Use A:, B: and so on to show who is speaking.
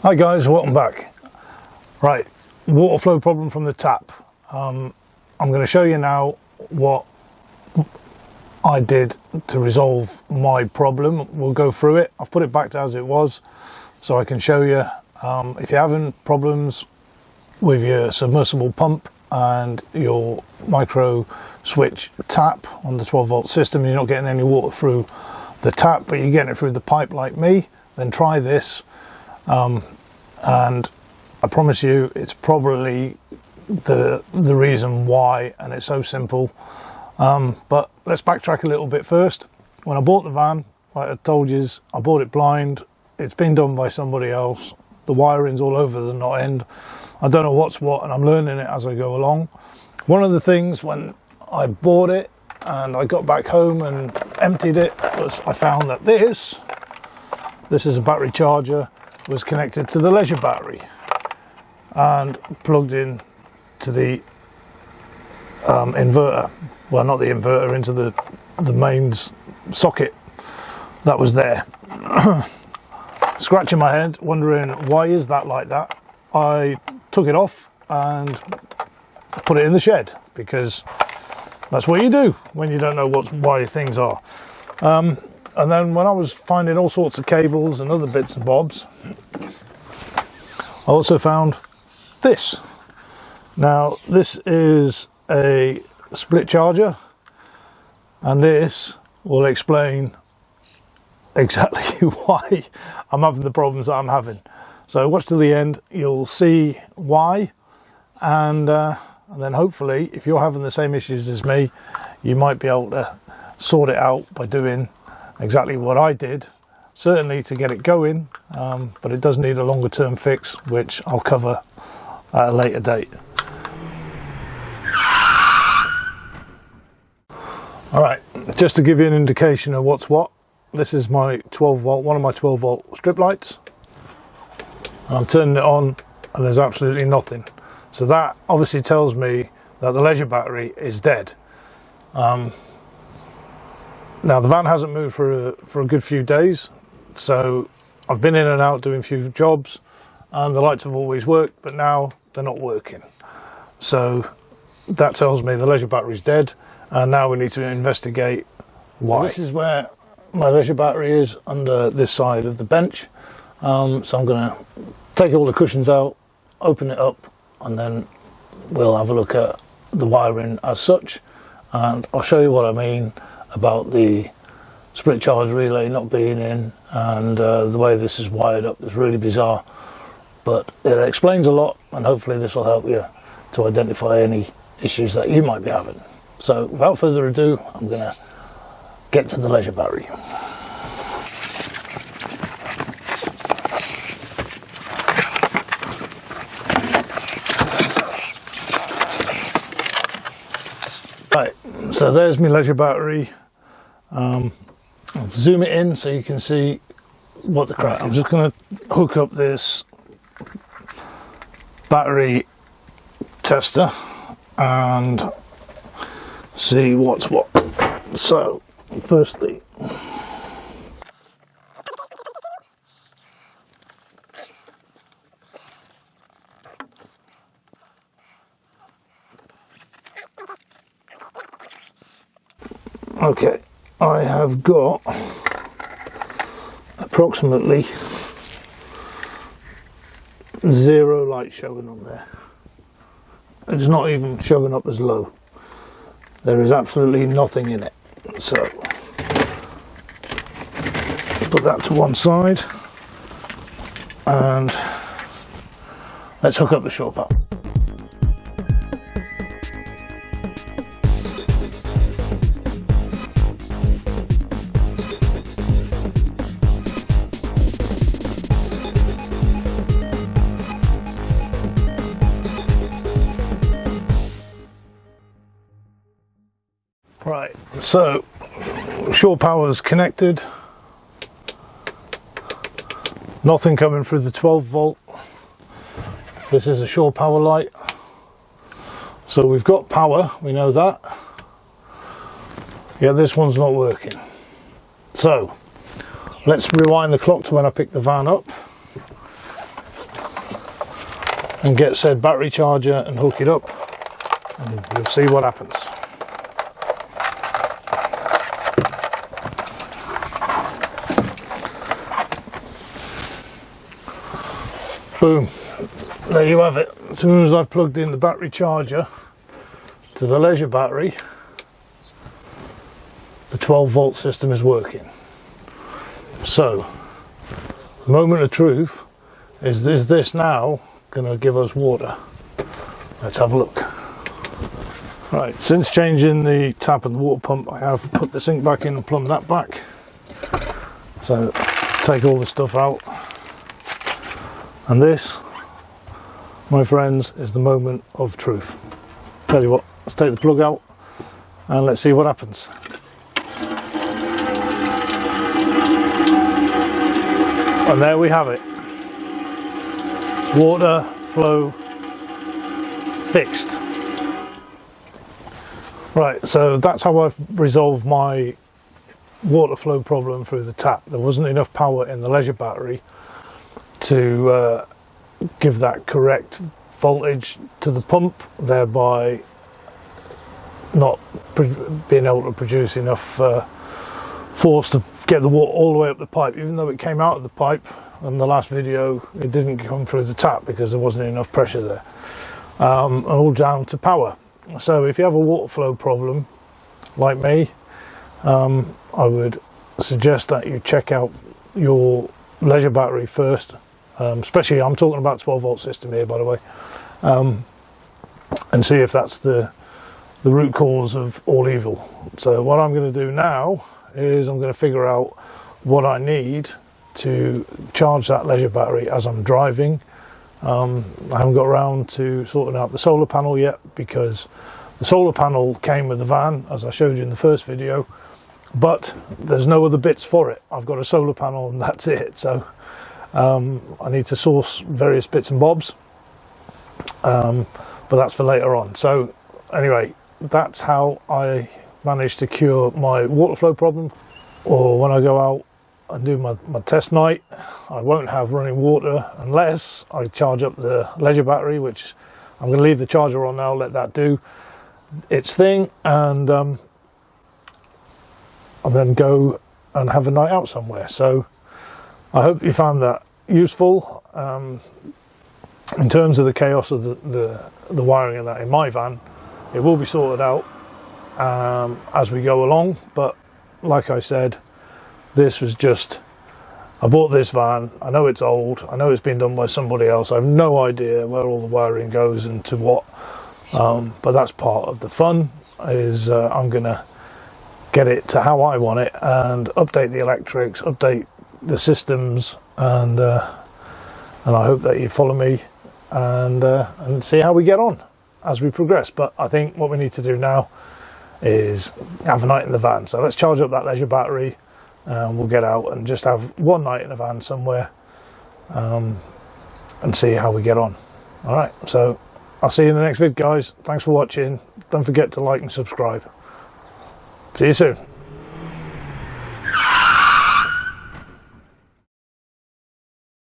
A: Hi guys, welcome back. Right, water flow problem from the tap. I'm going to show you now what I did to resolve my problem. We'll go through it. I've put it back to as it was so I can show you. If you're having problems with your submersible pump and your micro switch tap on the 12 volt system, you're not getting any water through the tap but you're getting it through the pipe like me, then try this. And I promise you it's probably the reason why, and it's so simple. But let's backtrack a little bit first. When I bought the van, like I told you, I bought it blind. It's been done by somebody else. The wiring's all over the knot end. I don't know what's what, and I'm learning it as I go along. One of the things when I bought it and I got back home and emptied it was I found that this is a battery charger, was connected to the leisure battery and plugged in to the inverter. Well, not the inverter, into the mains socket that was there. Scratching my head, wondering why is that like that. I took it off and put it in the shed because that's what you do when you don't know why things are. And then when I was finding all sorts of cables and other bits and bobs, I also found this. Now this is a split charger, and this will explain exactly why I'm having the problems that I'm having. So watch till the end, you'll see why, and then hopefully if you're having the same issues as me, you might be able to sort it out by doing exactly what I did, certainly to get it going, but it does need a longer term fix, which I'll cover at a later date. Alright, just to give you an indication of what's what, this is my 12 volt, one of my 12 volt strip lights. I'm turning it on and there's absolutely nothing. So that obviously tells me that the leisure battery is dead. Now the van hasn't moved for a good few days, so I've been in and out doing a few jobs and the lights have always worked, but now they're not working. So that tells me the leisure battery is dead, and now we need to investigate why. So this is where my leisure battery is, under this side of the bench. So I'm going to take all the cushions out, open it up, and then we'll have a look at the wiring as such, and I'll show you what I mean about the split charge relay not being in, and the way this is wired up is really bizarre, but it explains a lot, and hopefully this will help you to identify any issues that you might be having. So without further ado, I'm going to get to the leisure battery. Right, so there's my leisure battery. I'll zoom it in so you can see what the crack is. I'm just going to hook up this battery tester and see what's what. So firstly, okay, I have got approximately 0 light showing on there. It's not even showing up as low. There is absolutely nothing in it. So put that to one side and let's hook up the shore power. Right, so shore power's connected, nothing coming through the 12 volt. This is a shore power light, so we've got power, we know that. Yeah, this one's not working. So let's rewind the clock to when I picked the van up. and get said battery charger and hook it up, and you'll see what happens. Boom, there you have it. As soon as I've plugged in the battery charger to the leisure battery, the 12-volt system is working. So, moment of truth is this now going to give us water? Let's have a look. Right, since changing the tap and the water pump, I have put the sink back in and plumbed that back. So take all the stuff out, and this, my friends, is the moment of truth. Tell you what, let's take the plug out and let's see what happens. And there we have it. Water flow fixed. Right, so that's how I've resolved my water flow problem through the tap. There wasn't enough power in the leisure battery to give that correct voltage to the pump, thereby not being able to produce enough force to get the water all the way up the pipe. Even though it came out of the pipe in the last video, it didn't come through the tap because there wasn't enough pressure there, all down to power. So if you have a water flow problem like me, I would suggest that you check out your leisure battery first, especially I'm talking about 12-volt system here, by the way, and see if that's the root cause of all evil. So what I'm going to do now is I'm going to figure out what I need to charge that leisure battery as I'm driving. I haven't got around to sorting out the solar panel yet, because the solar panel came with the van, as I showed you in the first video, but there's no other bits for it. I've got a solar panel and that's it. So I need to source various bits and bobs, but that's for later on. So anyway, that's how I managed to cure my water flow problem. Or when I go out and do my test night, I won't have running water unless I charge up the leisure battery, which I'm going to leave the charger on now, let that do its thing, and I'll then go and have a night out somewhere. So I hope you found that useful. In terms of the chaos of the wiring of that in my van, it will be sorted out as we go along, but like I said, this was just, I bought this van, I know it's old, I know it's been done by somebody else, I have no idea where all the wiring goes and to what, but that's part of the fun, is I'm gonna get it to how I want it and update the electrics, update the systems, and I hope that you follow me and see how we get on as we progress. But I think what we need to do now is have a night in the van. So let's charge up that leisure battery, and we'll get out and just have one night in a van somewhere, and see how we get on. All right, so I'll see you in the next vid, guys. Thanks for watching. Don't forget to like and subscribe. See you soon.